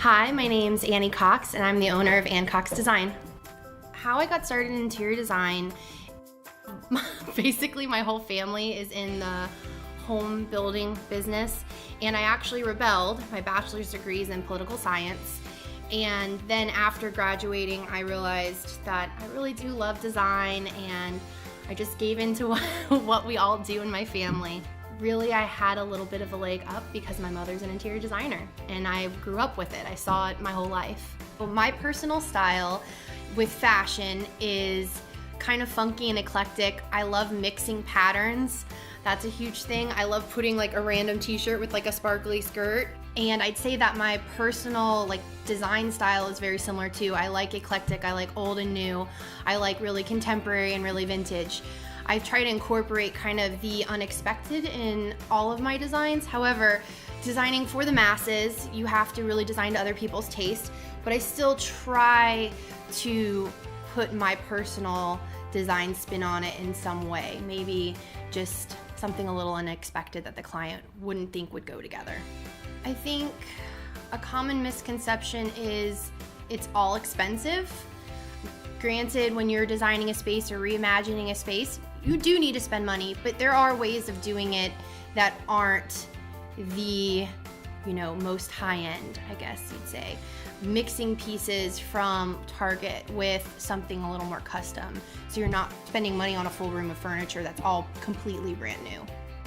Hi, my name's Annie Cox, and I'm the owner of Ann Cox Design. How I got started in interior design, basically my whole family is in the home building business, and I actually rebelled. My bachelor's degree is in political science, and then after graduating, I realized that I really do love design, and I just gave into what we all do in my family. Really, I had a little bit of a leg up because my mother's an interior designer and I grew up with it. I saw it my whole life. Well, my personal style with fashion is kind of funky and eclectic. I love mixing patterns. That's a huge thing. I love putting like a random t-shirt with like a sparkly skirt. And I'd say that my personal design style is very similar too. I like eclectic, I like old and new. I like really contemporary and really vintage. I try to incorporate kind of the unexpected in all of my designs. However, designing for the masses, you have to really design to other people's taste, but I still try to put my personal design spin on it in some way. Maybe just something a little unexpected that the client wouldn't think would go together. I think a common misconception is it's all expensive. Granted, when you're designing a space or reimagining a space, you do need to spend money, but there are ways of doing it that aren't the, most high-end, I guess you'd say. Mixing pieces from Target with something a little more custom, so you're not spending money on a full room of furniture that's all completely brand new.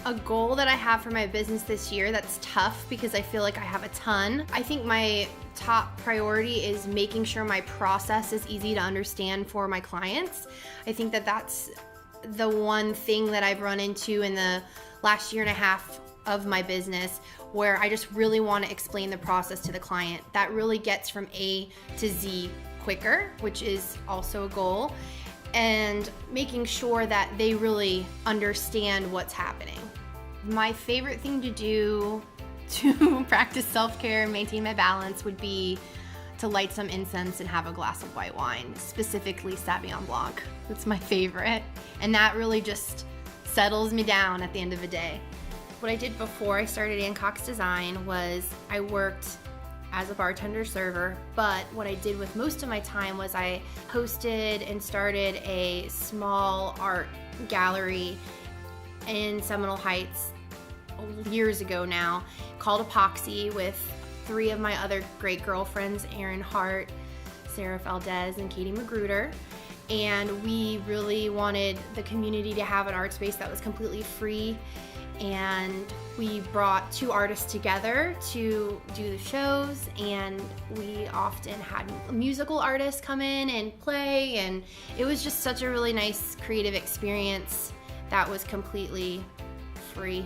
A goal that I have for my business this year that's tough because I feel like I have a ton. I think my top priority is making sure my process is easy to understand for my clients. I think that that's the one thing that I've run into in the last year and a half of my business where I just really want to explain the process to the client. That really gets from A to Z quicker, which is also a goal, and making sure that they really understand what's happening. My favorite thing to do to practice self-care and maintain my balance would be to light some incense and have a glass of white wine, specifically Sauvignon Blanc. It's my favorite. And that really just settles me down at the end of the day. What I did before I started Ann Cox Design was I worked as a bartender server, but what I did with most of my time was I hosted and started a small art gallery in Seminole Heights years ago now, called Epoxy, with 3 of my other great girlfriends, Erin Hart, Sarah Valdez, and Katie Magruder. And we really wanted the community to have an art space that was completely free. And we brought 2 artists together to do the shows, and we often had musical artists come in and play, and it was just such a really nice creative experience that was completely free.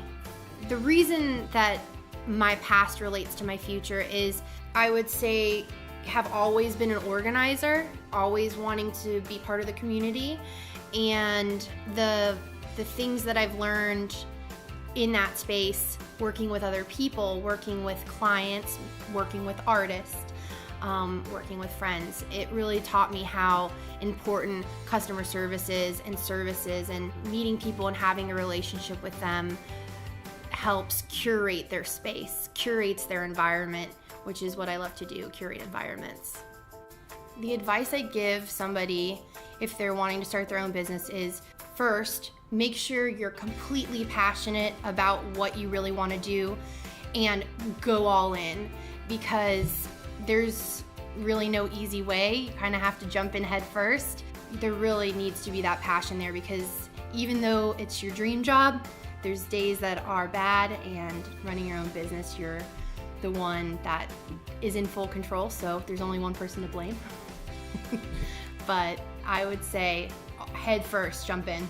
The reason that my past relates to my future is I would say have always been an organizer, always wanting to be part of the community, and the things that I've learned in that space, working with other people, working with clients, working with artists, working with friends, it really taught me how important customer service is, and meeting people and having a relationship with them helps curate their space, curates their environment, which is what I love to do, curate environments. The advice I give somebody if they're wanting to start their own business is, first, make sure you're completely passionate about what you really want to do and go all in, because there's really no easy way. You kind of have to jump in head first. There really needs to be that passion there, because even though it's your dream job, there's days that are bad, and running your own business, you're the one that is in full control, so there's only one person to blame. But I would say head first, jump in.